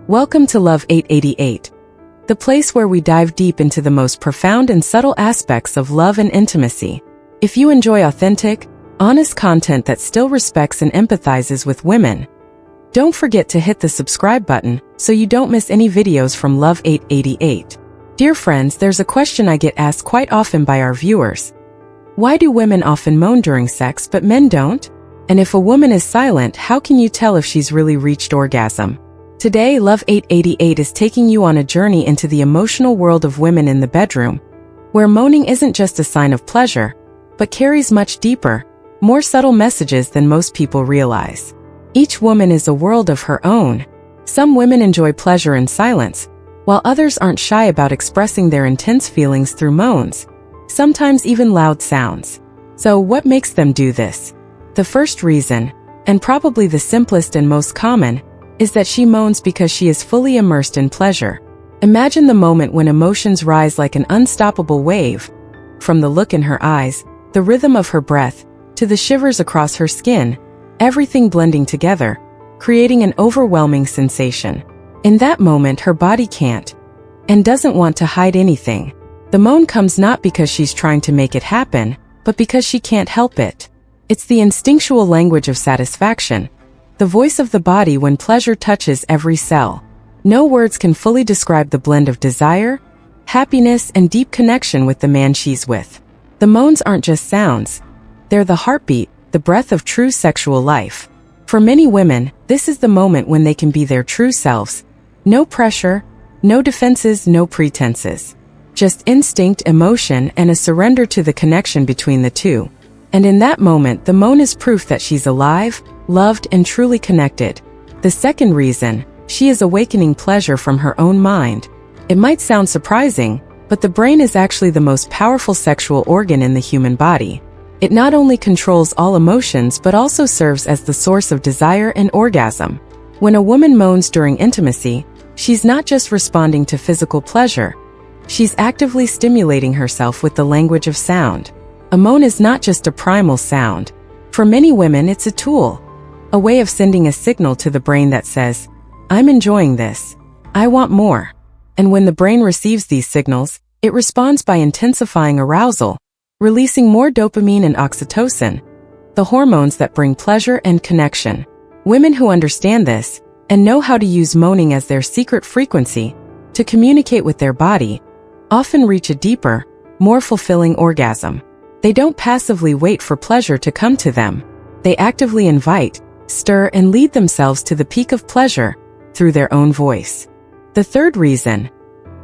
Welcome to Love 888, the place where we dive deep into the most profound and subtle aspects of love and intimacy. If you enjoy authentic, honest content that still respects and empathizes with women, don't forget to hit the subscribe button so you don't miss any videos from Love 888. Dear friends, there's a question I get asked quite often by our viewers. Why do women often moan during sex but men don't? And if a woman is silent, how can you tell if she's really reached orgasm? Today, Love 888 is taking you on a journey into the emotional world of women in the bedroom, where moaning isn't just a sign of pleasure, but carries much deeper, more subtle messages than most people realize. Each woman is a world of her own. Some women enjoy pleasure in silence, while others aren't shy about expressing their intense feelings through moans, sometimes even loud sounds. So what makes them do this? The first reason, and probably the simplest and most common, is that she moans because she is fully immersed in pleasure. Imagine the moment when emotions rise like an unstoppable wave. From the look in her eyes, the rhythm of her breath, to the shivers across her skin, everything blending together, creating an overwhelming sensation. In that moment, her body can't and doesn't want to hide anything. The moan comes not because she's trying to make it happen, but because she can't help it. It's the instinctual language of satisfaction, the voice of the body when pleasure touches every cell. No words can fully describe the blend of desire, happiness, and deep connection with the man she's with. The moans aren't just sounds. They're the heartbeat, the breath of true sexual life. For many women, this is the moment when they can be their true selves. No pressure, no defenses, no pretenses. Just instinct, emotion, and a surrender to the connection between the two. And in that moment, the moan is proof that she's alive, loved, and truly connected. The second reason, she is awakening pleasure from her own mind. It might sound surprising, but the brain is actually the most powerful sexual organ in the human body. It not only controls all emotions but also serves as the source of desire and orgasm. When a woman moans during intimacy, she's not just responding to physical pleasure. She's actively stimulating herself with the language of sound. A moan is not just a primal sound. For many women, it's a tool, a way of sending a signal to the brain that says, "I'm enjoying this. I want more." And when the brain receives these signals, it responds by intensifying arousal, releasing more dopamine and oxytocin, the hormones that bring pleasure and connection. Women who understand this and know how to use moaning as their secret frequency to communicate with their body often reach a deeper, more fulfilling orgasm. They don't passively wait for pleasure to come to them. They actively invite, stir, and lead themselves to the peak of pleasure through their own voice. The third reason,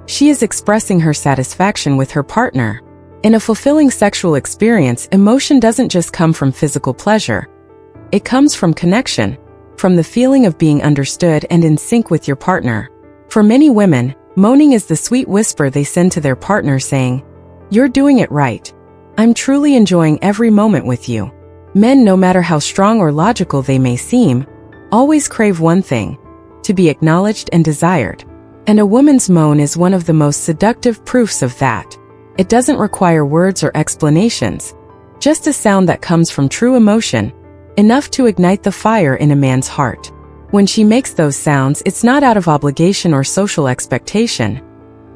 she is expressing her satisfaction with her partner. In a fulfilling sexual experience, emotion doesn't just come from physical pleasure. It comes from connection, from the feeling of being understood and in sync with your partner. For many women, moaning is the sweet whisper they send to their partner saying, "You're doing it right. I'm truly enjoying every moment with you." Men, no matter how strong or logical they may seem, always crave one thing: to be acknowledged and desired. And a woman's moan is one of the most seductive proofs of that. It doesn't require words or explanations, just a sound that comes from true emotion, enough to ignite the fire in a man's heart. When she makes those sounds, it's not out of obligation or social expectation.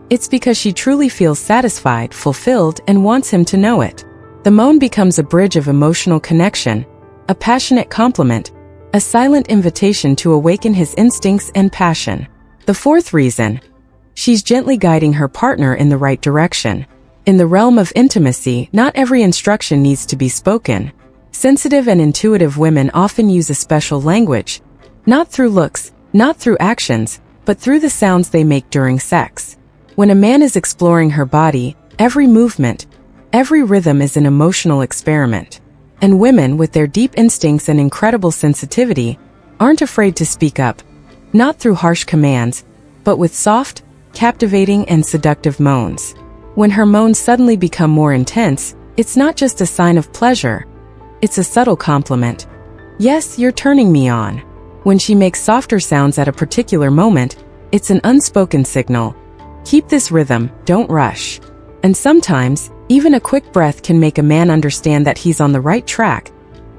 It's because she truly feels satisfied, fulfilled, and wants him to know it. The moan becomes a bridge of emotional connection, a passionate compliment, a silent invitation to awaken his instincts and passion. The fourth reason, she's gently guiding her partner in the right direction. In the realm of intimacy, not every instruction needs to be spoken. Sensitive and intuitive women often use a special language, not through looks, not through actions, but through the sounds they make during sex. When a man is exploring her body, every movement, every rhythm is an emotional experiment. And women, with their deep instincts and incredible sensitivity, aren't afraid to speak up, not through harsh commands, but with soft, captivating, and seductive moans. When her moans suddenly become more intense, it's not just a sign of pleasure. It's a subtle compliment. "Yes, you're turning me on." When she makes softer sounds at a particular moment, it's an unspoken signal. Keep this rhythm, don't rush. And sometimes, even a quick breath can make a man understand that he's on the right track,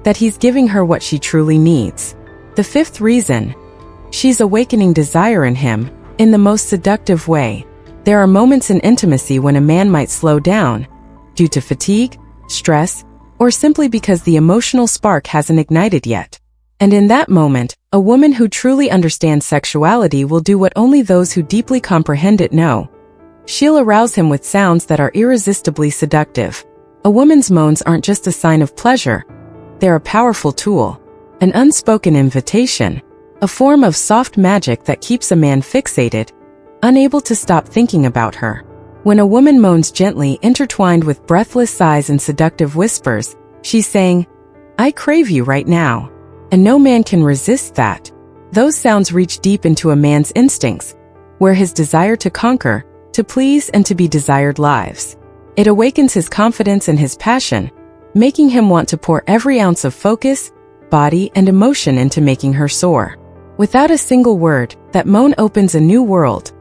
that he's giving her what she truly needs. The fifth reason, She's awakening desire in him, in the most seductive way. There are moments in intimacy when a man might slow down, due to fatigue, stress, or simply because the emotional spark hasn't ignited yet. And in that moment, a woman who truly understands sexuality will do what only those who deeply comprehend it know. She'll arouse him with sounds that are irresistibly seductive. A woman's moans aren't just a sign of pleasure. They're a powerful tool, an unspoken invitation, a form of soft magic that keeps a man fixated, unable to stop thinking about her. When a woman moans gently, intertwined with breathless sighs and seductive whispers, she's saying, "I crave you right now." And no man can resist that. Those sounds reach deep into a man's instincts, where his desire to conquer, to please, and to be desired lives. It awakens his confidence and his passion, making him want to pour every ounce of focus, body, and emotion into making her soar. Without a single word, that moan opens a new world,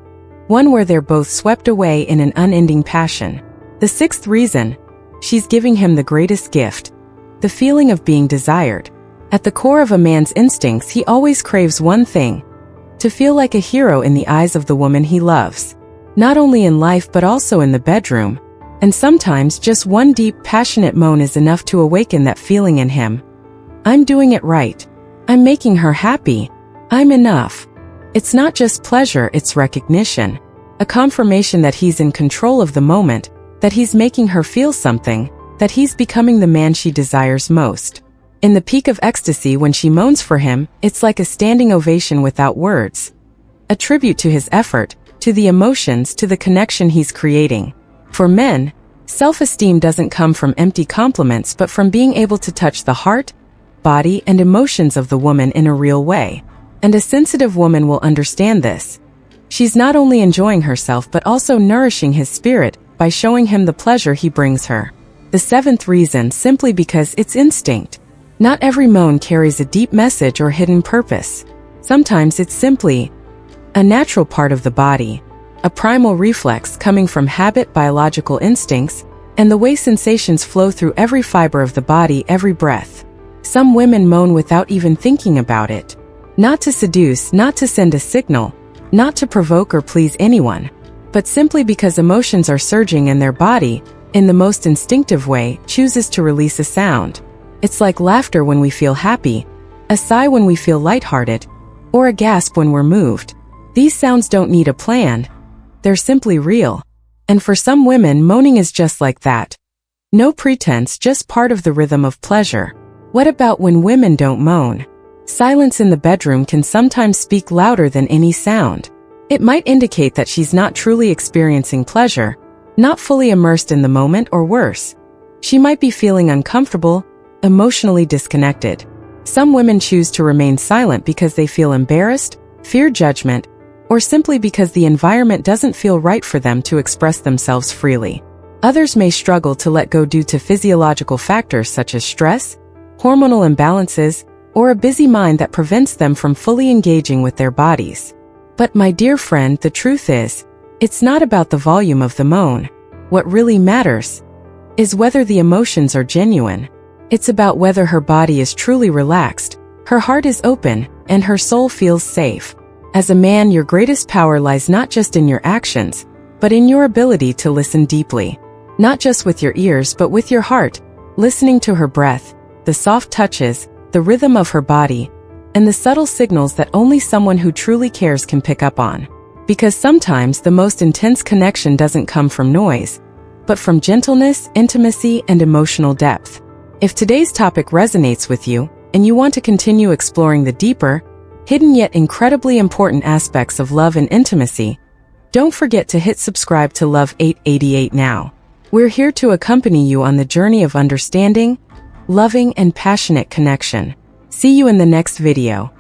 one where they're both swept away in an unending passion. The sixth reason, she's giving him the greatest gift, the feeling of being desired. At the core of a man's instincts, he always craves one thing: to feel like a hero in the eyes of the woman he loves. Not only in life but also in the bedroom. And sometimes just one deep, passionate moan is enough to awaken that feeling in him. I'm doing it right. I'm making her happy. I'm enough. It's not just pleasure, it's recognition. A confirmation that he's in control of the moment, that he's making her feel something, that he's becoming the man she desires most. In the peak of ecstasy, when she moans for him, it's like a standing ovation without words. A tribute to his effort, to the emotions, to the connection he's creating. For men, self-esteem doesn't come from empty compliments but from being able to touch the heart, body, and emotions of the woman in a real way. And a sensitive woman will understand this. She's not only enjoying herself but also nourishing his spirit by showing him the pleasure he brings her. The seventh reason, simply because it's instinct. Not every moan carries a deep message or hidden purpose. Sometimes it's simply a natural part of the body, a primal reflex coming from habit, biological instincts, and the way sensations flow through every fiber of the body, every breath. Some women moan without even thinking about it. Not to seduce, not to send a signal, not to provoke or please anyone, but simply because emotions are surging and their body, in the most instinctive way, chooses to release a sound. It's like laughter when we feel happy, a sigh when we feel lighthearted, or a gasp when we're moved. These sounds don't need a plan. They're simply real. And for some women, moaning is just like that. No pretense, just part of the rhythm of pleasure. What about when women don't moan? Silence in the bedroom can sometimes speak louder than any sound. It might indicate that she's not truly experiencing pleasure, not fully immersed in the moment, or worse, she might be feeling uncomfortable, emotionally disconnected. Some women choose to remain silent because they feel embarrassed, fear judgment, or simply because the environment doesn't feel right for them to express themselves freely. Others may struggle to let go due to physiological factors such as stress, hormonal imbalances, or a busy mind that prevents them from fully engaging with their bodies. But my dear friend, the truth is, it's not about the volume of the moan. What really matters is whether the emotions are genuine. It's about whether her body is truly relaxed, her heart is open, and her soul feels safe. As a man, your greatest power lies not just in your actions, but in your ability to listen deeply. Not just with your ears but with your heart, listening to her breath, the soft touches, the rhythm of her body, and the subtle signals that only someone who truly cares can pick up on. Because sometimes the most intense connection doesn't come from noise, but from gentleness, intimacy, and emotional depth. If today's topic resonates with you, and you want to continue exploring the deeper, hidden yet incredibly important aspects of love and intimacy, don't forget to hit subscribe to Love 888 now. We're here to accompany you on the journey of understanding, loving, and passionate connection. See you in the next video.